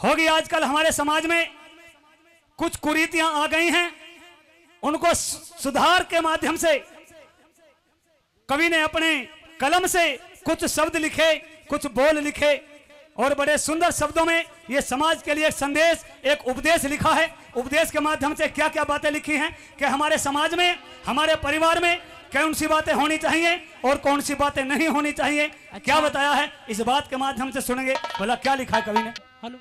होगी। आजकल हमारे समाज में कुछ कुरीतियां आ गई हैं, उनको सुधार के माध्यम से कवि ने अपने कलम से कुछ शब्द लिखे, कुछ बोल लिखे और बड़े सुंदर शब्दों में ये समाज के लिए एक संदेश, एक उपदेश लिखा है। उपदेश के माध्यम से क्या क्या बातें लिखी हैं कि हमारे समाज में, हमारे परिवार में कौन सी बातें होनी चाहिए और कौन सी बातें नहीं होनी चाहिए। अच्छा। क्या बताया है इस बात के माध्यम से सुनेंगे। बोला क्या लिखा है कवि ने। हेलो।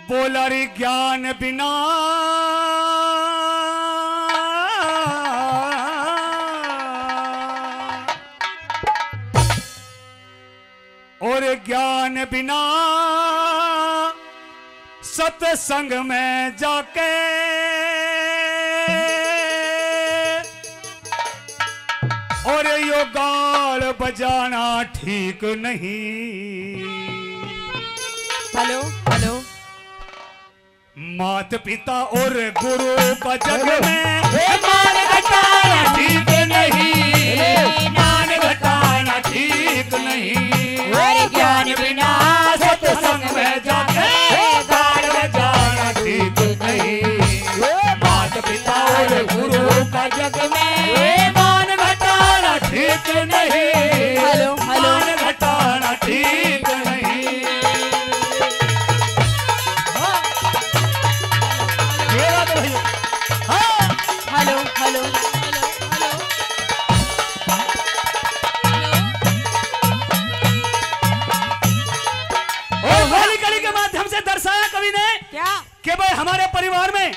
बोला रे ज्ञान बिना और ज्ञान बिना सत्संग में जाके और यो गाल बजाना ठीक नहीं। Hello hello. माता पिता और गुरु का जग में मान घटाना ठीक नहीं, मान घटाना ठीक नहीं। ज्ञान बिना सत्संग में जाके गाल बजाना ठीक नहीं। माता पिता और गुरु का जग में मान घटाना ठीक नहीं। Hello hello. मान घटाना ठीक नहीं। Hello hello. से दर्शाया कवि ने क्या कि भाई हमारे परिवार में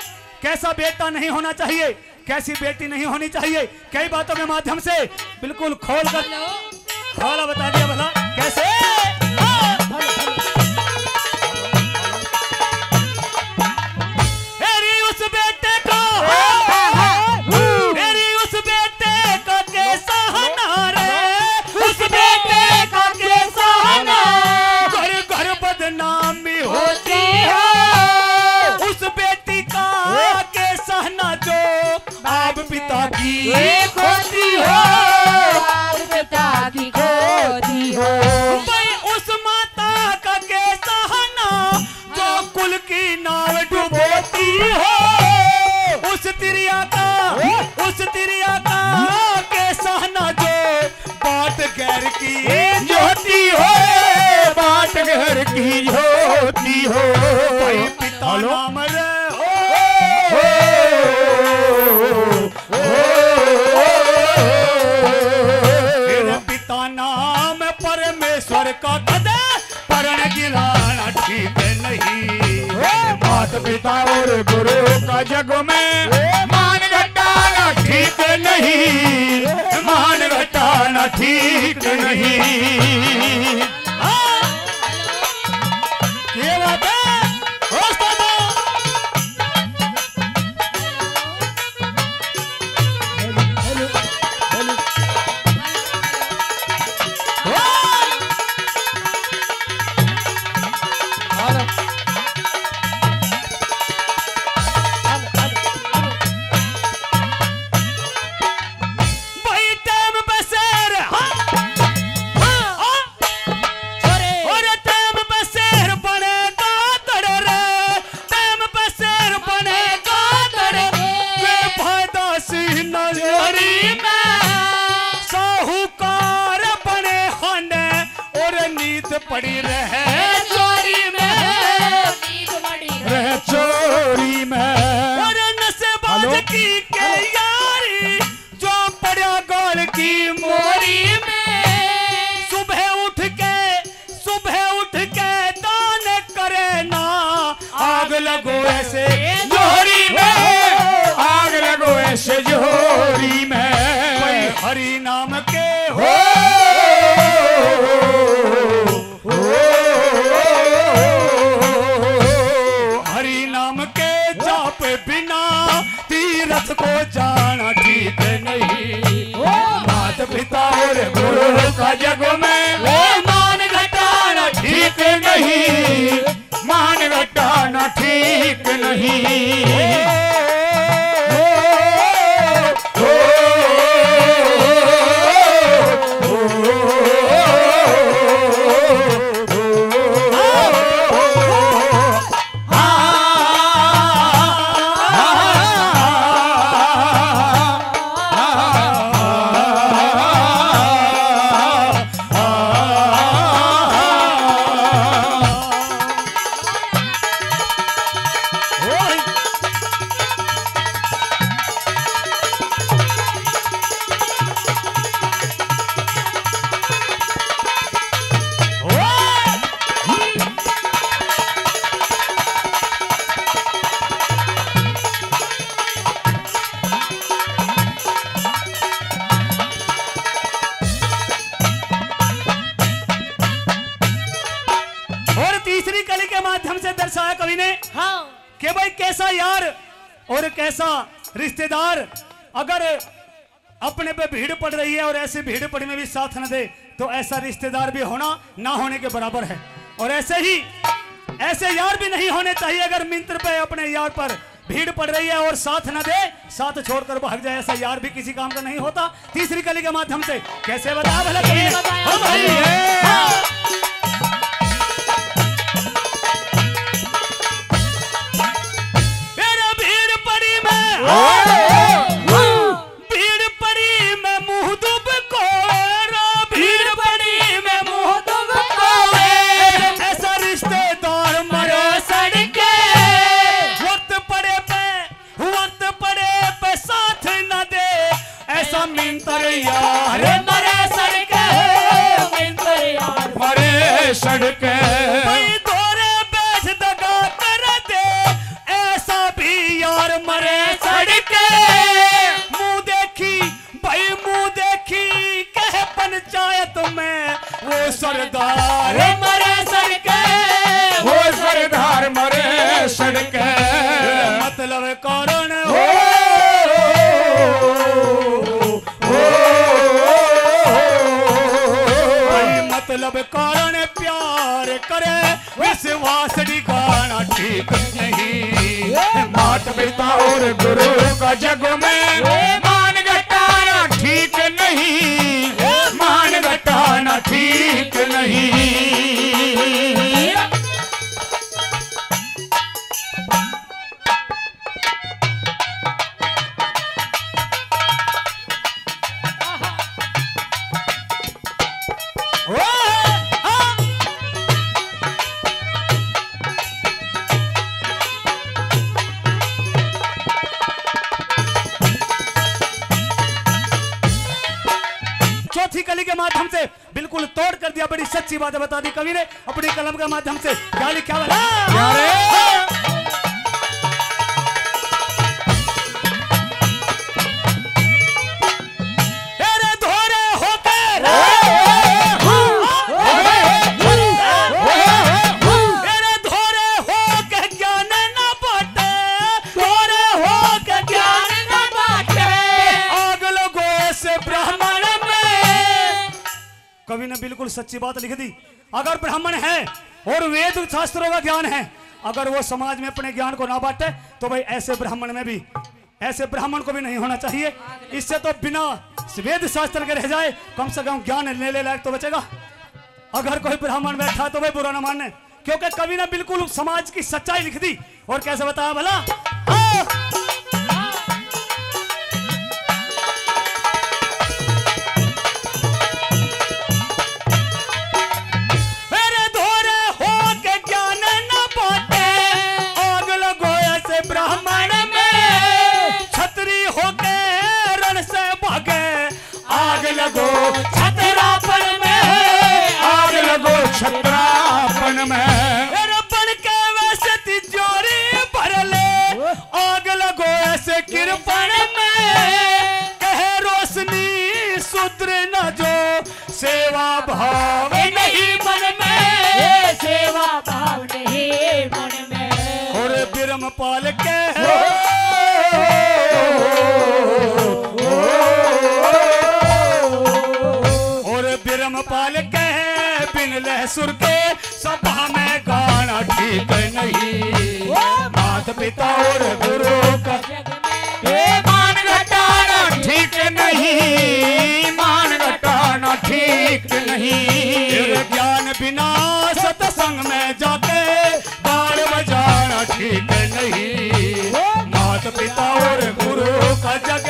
कैसा बेटा नहीं होना चाहिए, कैसी बेटी नहीं होनी चाहिए। कई बातों के माध्यम से बिल्कुल खोल कर खोला बता दिया। भला कैसे उस बेटे को उस बेटे का कैसा रे, उस बेटे का कैसा घर घर बदनामी होती है। उस बेटी का के सहना जो बाप पिता की खोती हो, पिता की खोती हो। भाई उस माता का के सहना जो कुल की नाव डुबोती हो। उस तिरिया का के सहना जो बाट गैर की ज्योति हो, बाट घर की ज्योति हो। पिता नाम रे पिता नाम परमेश्वर का कदे परण गिराना ठीक नहीं। माता पिता और गुरु का जग में मान घटाना ठीक नहीं, मान घटाना ठीक नहीं। ये बात है पड़ी रहे चोरी में, रहे चोरी में। और नशेबाज की के यारी जो पड़ा गोल की मोरी में। सुबह उठ के दान करे ना, आग लगो ऐसे जोरी में, आग लगो ऐसे जोरी में। हरि नाम के हो हरि नाम के जाप बिना तीरथ को जाना ठीक नहीं। माता पिता और गुरु का जग में मान घटाना ठीक नहीं, मान घटाना ठीक नहीं। कि भाई कैसा यार और कैसा रिश्तेदार अगर अपने पे भीड़ पड़ रही है और ऐसी भीड़ पड़ी में भी साथ न दे तो ऐसा रिश्तेदार भी होना ना होने के बराबर है। और ऐसे ही ऐसे यार भी नहीं होने चाहिए अगर मित्र पे अपने यार पर भीड़ पड़ रही है और साथ न दे, साथ छोड़कर भाग जाए, ऐसा यार भी किसी काम का नहीं होता। तीसरी कली के माध्यम से कैसे बता भला सड़क दौरे बैठ दगा कर दे, ऐसा भी यार मरे सड़क। मुंह देखी भाई मुंह देखी कह पंचायत में वो सरदार मरे सड़क, वो सरदार मरे सड़क। मतलब कारण मतलब कारण प्यार करे विश्वास दिखाना ठीक नहीं। माता पिता और गुरु का जग में मान घटाना ठीक नहीं, मान घटाना ठीक नहीं। चौथी कली के माध्यम से बिल्कुल तोड़ कर दिया, बड़ी सच्ची बात बता दी कवि ने अपनी कलम के माध्यम से। क्या लिखा कवि ने बिल्कुल सच्ची बात लिख दी। अगर ब्राह्मण है और वेद शास्त्रों का ज्ञान है, अगर वो समाज में अपने ज्ञान को ना बांटे तो भाई ऐसे ब्राह्मण में भी, ऐसे ब्राह्मण को भी नहीं होना चाहिए। इससे तो बिना वेद शास्त्र के रह जाए, कम से कम ज्ञान लेने लायक तो बचेगा। अगर कोई ब्राह्मण बैठा तो भाई बुरा ना मानने, क्योंकि कवि ने बिल्कुल समाज की सच्चाई लिख दी। और कैसे बताया भला छतरापन में, आग लगो छतरापन में। बन के वैसे तिजोरी भर ले, आग लगो ऐसे किरपन में। कहे रोशनी सुधर न जो, सेवा भाव नहीं मन में, सेवा भाव नहीं मन में। और बिरम पाल के पाल कहे बिन लहसुर के सभा में गाना ठीक नहीं। माता पिता और गुरु का मान घटाना ठीक नहीं, मान घटाना ठीक नहीं। ज्ञान बिना सत्संग में जाके बाल बजाना ठीक नहीं। माता पिता और गुरु का जग